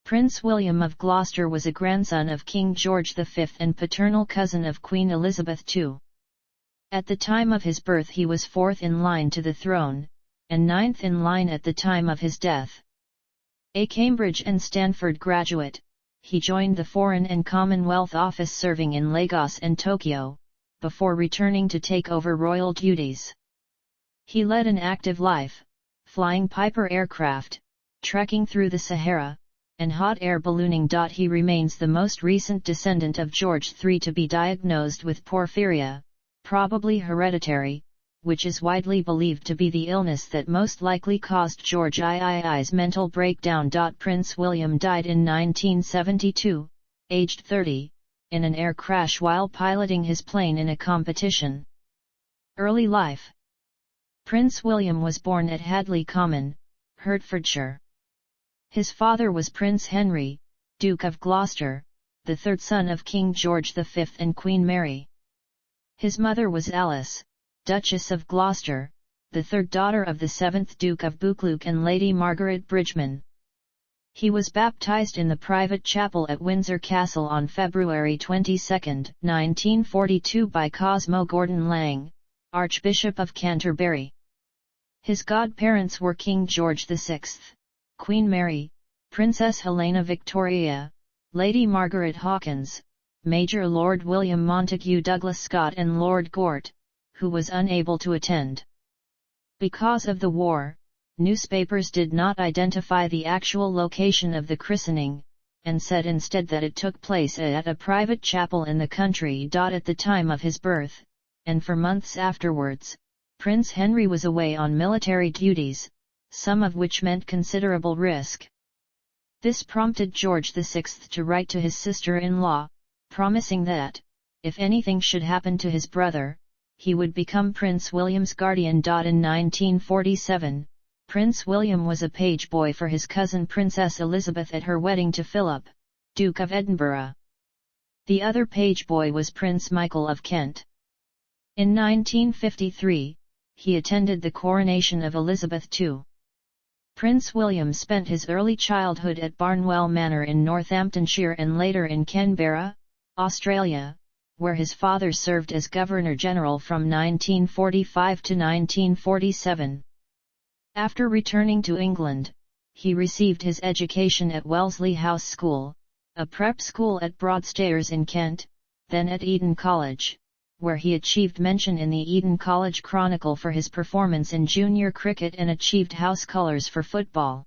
Prince William of Gloucester was a grandson of King George V and paternal cousin of Queen Elizabeth II. At the time of his birth he was fourth in line to the throne, and ninth in line at the time of his death. A Cambridge and Stanford graduate, he joined the Foreign and Commonwealth Office serving in Lagos and Tokyo, before returning to take over royal duties. He led an active life, flying Piper aircraft, trekking through the Sahara, and hot air ballooning. He remains the most recent descendant of George III to be diagnosed with porphyria, probably hereditary, which is widely believed to be the illness that most likely caused George III's mental breakdown. Prince William died in 1972, aged 30, in an air crash while piloting his plane in a competition. Early life. Prince William was born at Hadley Common, Hertfordshire. His father was Prince Henry, Duke of Gloucester, the third son of King George V and Queen Mary. His mother was Alice, Duchess of Gloucester, the third daughter of the 7th Duke of Buccleuch and Lady Margaret Bridgeman. He was baptized in the private chapel at Windsor Castle on February 22, 1942 by Cosmo Gordon Lang, Archbishop of Canterbury. His godparents were King George VI, Queen Mary, Princess Helena Victoria, Lady Margaret Hawkins, Major Lord William Montagu Douglas Scott and Lord Gort, who was unable to attend. Because of the war, newspapers did not identify the actual location of the christening, and said instead that it took place at a private chapel in the country. At the time of his birth, and for months afterwards, Prince Henry was away on military duties, some of which meant considerable risk. This prompted George VI to write to his sister-in-law, promising that, if anything should happen to his brother, he would become Prince William's guardian. In 1947, Prince William was a page boy for his cousin Princess Elizabeth at her wedding to Philip, Duke of Edinburgh. The other page boy was Prince Michael of Kent. In 1953, he attended the coronation of Elizabeth II. Prince William spent his early childhood at Barnwell Manor in Northamptonshire and later in Canberra, Australia, where his father served as Governor-General from 1945 to 1947. After returning to England, he received his education at Wellesley House School, a prep school at Broadstairs in Kent, then at Eton College, where he achieved mention in the Eton College Chronicle for his performance in junior cricket and achieved house colours for football.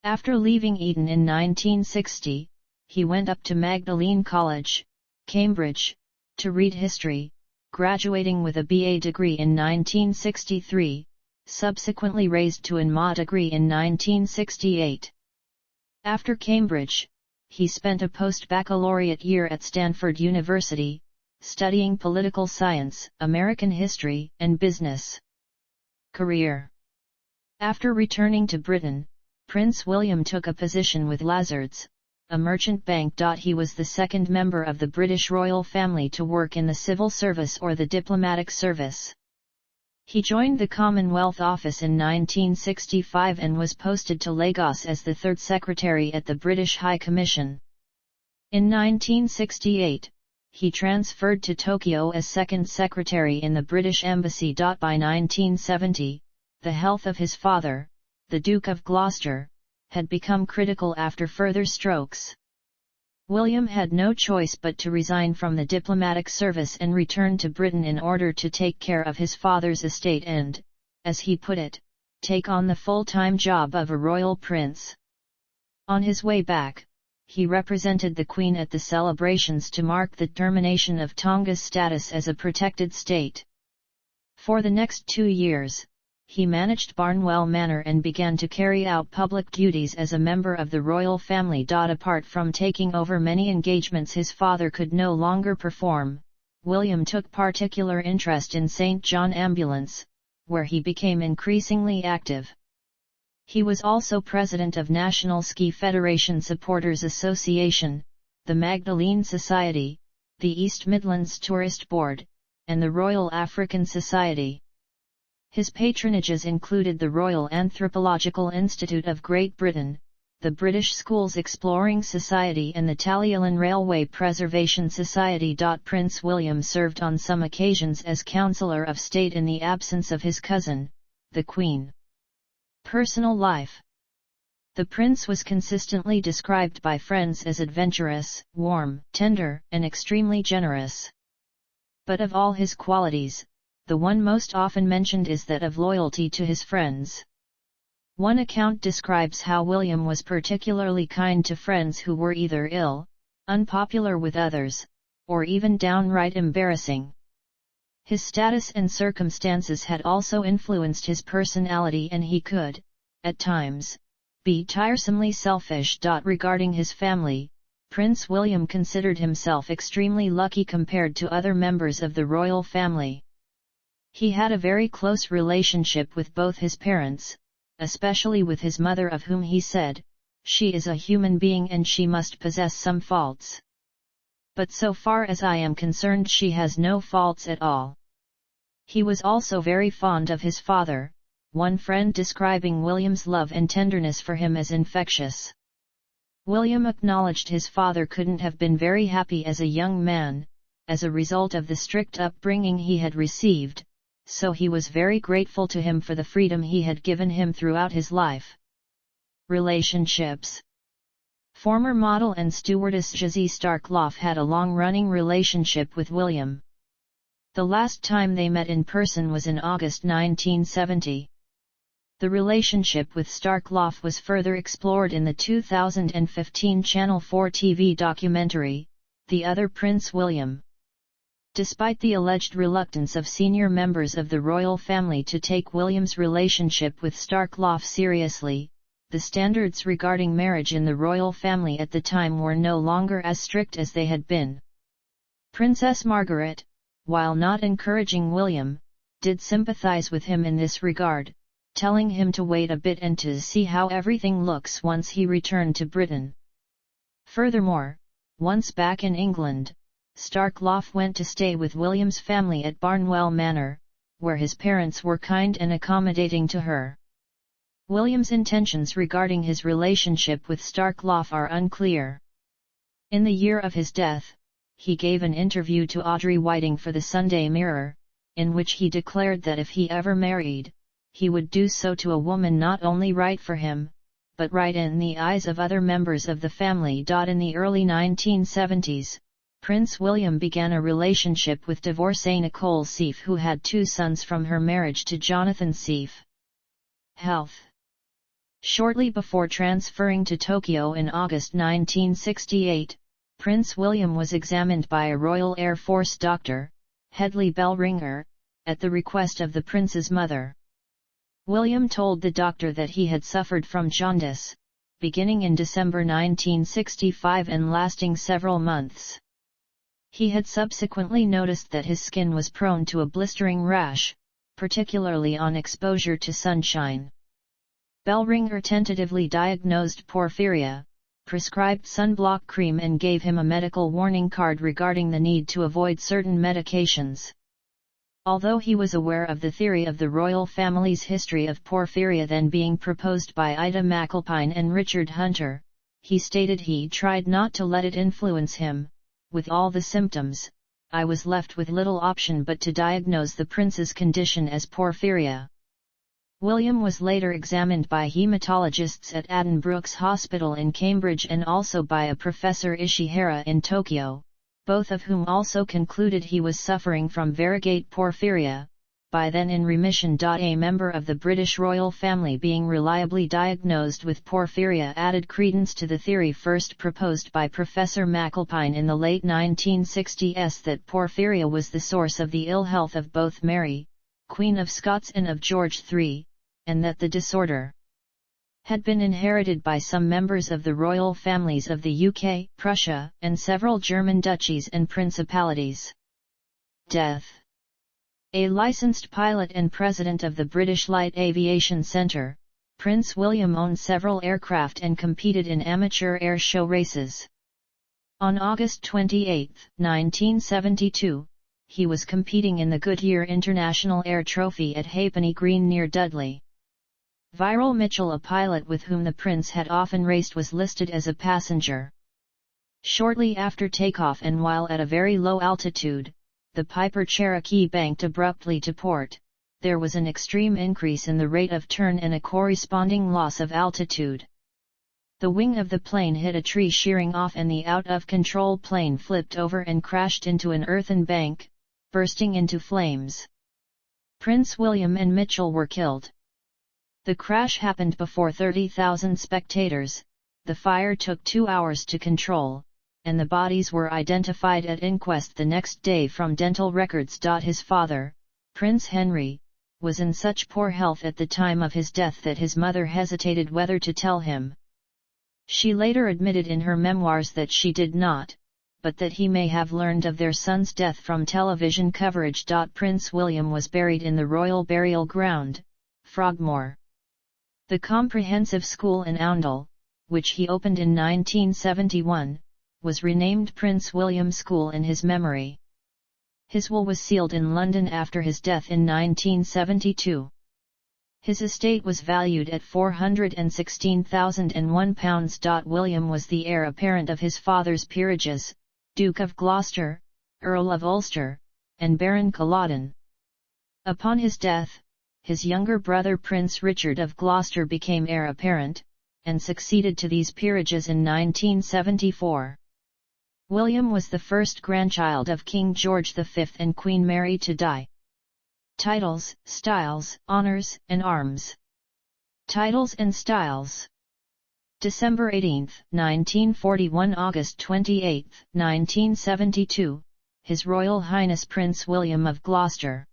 After leaving Eton in 1960, he went up to Magdalene College, Cambridge, to read history, graduating with a BA degree in 1963, subsequently raised to an MA degree in 1968. After Cambridge, he spent a post-baccalaureate year at Stanford University, studying political science, American history, and business. Career. After returning to Britain, Prince William took a position with Lazards, a merchant bank. He was the second member of the British royal family to work in the civil service or the diplomatic service. He joined the Commonwealth Office in 1965 and was posted to Lagos as the third secretary at the British High Commission. In 1968, he transferred to Tokyo as second secretary in the British Embassy. By 1970, the health of his father, the Duke of Gloucester, had become critical after further strokes. William had no choice but to resign from the diplomatic service and return to Britain in order to take care of his father's estate and, as he put it, take on the full-time job of a royal prince. On his way back, he represented the Queen at the celebrations to mark the termination of Tonga's status as a protected state. For the next 2 years, he managed Barnwell Manor and began to carry out public duties as a member of the royal family. Apart from taking over many engagements his father could no longer perform, William took particular interest in St. John Ambulance, where he became increasingly active. He was also president of National Ski Federation Supporters Association, the Magdalene Society, the East Midlands Tourist Board, and the Royal African Society. His patronages included the Royal Anthropological Institute of Great Britain, the British Schools Exploring Society and the Tallyalan Railway Preservation Society. Prince William served on some occasions as Councillor of State in the absence of his cousin, the Queen. Personal life. The prince was consistently described by friends as adventurous, warm, tender, and extremely generous. But of all his qualities, the one most often mentioned is that of loyalty to his friends. One account describes how William was particularly kind to friends who were either ill, unpopular with others, or even downright embarrassing. His status and circumstances had also influenced his personality, and he could, at times, be tiresomely selfish. Regarding his family, Prince William considered himself extremely lucky compared to other members of the royal family. He had a very close relationship with both his parents, especially with his mother, of whom he said, "She is a human being and she must possess some faults. But so far as I am concerned, she has no faults at all." He was also very fond of his father, one friend describing William's love and tenderness for him as infectious. William acknowledged his father couldn't have been very happy as a young man, as a result of the strict upbringing he had received, so he was very grateful to him for the freedom he had given him throughout his life. Relationships. Former model and stewardess Jazzy Starkloff had a long-running relationship with William. The last time they met in person was in August 1970. The relationship with Starkloff was further explored in the 2015 Channel 4 TV documentary, The Other Prince William. Despite the alleged reluctance of senior members of the royal family to take William's relationship with Starkloff seriously, the standards regarding marriage in the royal family at the time were no longer as strict as they had been. Princess Margaret, while not encouraging William, did sympathize with him in this regard, telling him to wait a bit and to see how everything looks once he returned to Britain. Furthermore, once back in England, Starkloff went to stay with William's family at Barnwell Manor, where his parents were kind and accommodating to her. William's intentions regarding his relationship with Starkloff are unclear. In the year of his death, he gave an interview to Audrey Whiting for the Sunday Mirror, in which he declared that if he ever married, he would do so to a woman not only right for him, but right in the eyes of other members of the family. In the early 1970s, Prince William began a relationship with divorcee Nicole Seif, who had 2 sons from her marriage to Jonathan Seif. Health. Shortly before transferring to Tokyo in August 1968, Prince William was examined by a Royal Air Force doctor, Hedley Bellringer, at the request of the prince's mother. William told the doctor that he had suffered from jaundice, beginning in December 1965 and lasting several months. He had subsequently noticed that his skin was prone to a blistering rash, particularly on exposure to sunshine. Bellringer tentatively diagnosed porphyria, prescribed sunblock cream and gave him a medical warning card regarding the need to avoid certain medications. Although he was aware of the theory of the royal family's history of porphyria then being proposed by Ida McAlpine and Richard Hunter, he stated he tried not to let it influence him. With all the symptoms, I was left with little option but to diagnose the prince's condition as porphyria. William was later examined by hematologists at Addenbrooke's Hospital in Cambridge and also by a Professor Ishihara in Tokyo, both of whom also concluded he was suffering from variegate porphyria, by then in remission. A member of the British royal family being reliably diagnosed with porphyria added credence to the theory first proposed by Professor McAlpine in the late 1960s that porphyria was the source of the ill health of both Mary, Queen of Scots, and of George III, and that the disorder had been inherited by some members of the royal families of the UK, Prussia, and several German duchies and principalities. Death. A licensed pilot and president of the British Light Aviation Centre, Prince William owned several aircraft and competed in amateur air show races. On August 28, 1972, he was competing in the Goodyear International Air Trophy at Halfpenny Green near Dudley. Viral Mitchell, a pilot with whom the prince had often raced, was listed as a passenger. Shortly after takeoff and while at a very low altitude, the Piper Cherokee banked abruptly to port. There was an extreme increase in the rate of turn and a corresponding loss of altitude. The wing of the plane hit a tree, shearing off, and the out-of-control plane flipped over and crashed into an earthen bank, bursting into flames. Prince William and Mitchell were killed. The crash happened before 30,000 spectators. The fire took 2 hours to control, and the bodies were identified at inquest the next day from dental records. His father, Prince Henry, was in such poor health at the time of his death that his mother hesitated whether to tell him. She later admitted in her memoirs that she did not, but that he may have learned of their son's death from television coverage. Prince William was buried in the Royal Burial Ground, Frogmore. The comprehensive school in Oundle, which he opened in 1971, was renamed Prince William School in his memory. His will was sealed in London after his death in 1972. His estate was valued at £416,001. William was the heir apparent of his father's peerages, Duke of Gloucester, Earl of Ulster, and Baron Culloden. Upon his death, his younger brother Prince Richard of Gloucester became heir apparent, and succeeded to these peerages in 1974. William was the first grandchild of King George V and Queen Mary to die. Titles, styles, honours, and arms. Titles and styles. December 18, 1941 – August 28, 1972, His Royal Highness Prince William of Gloucester.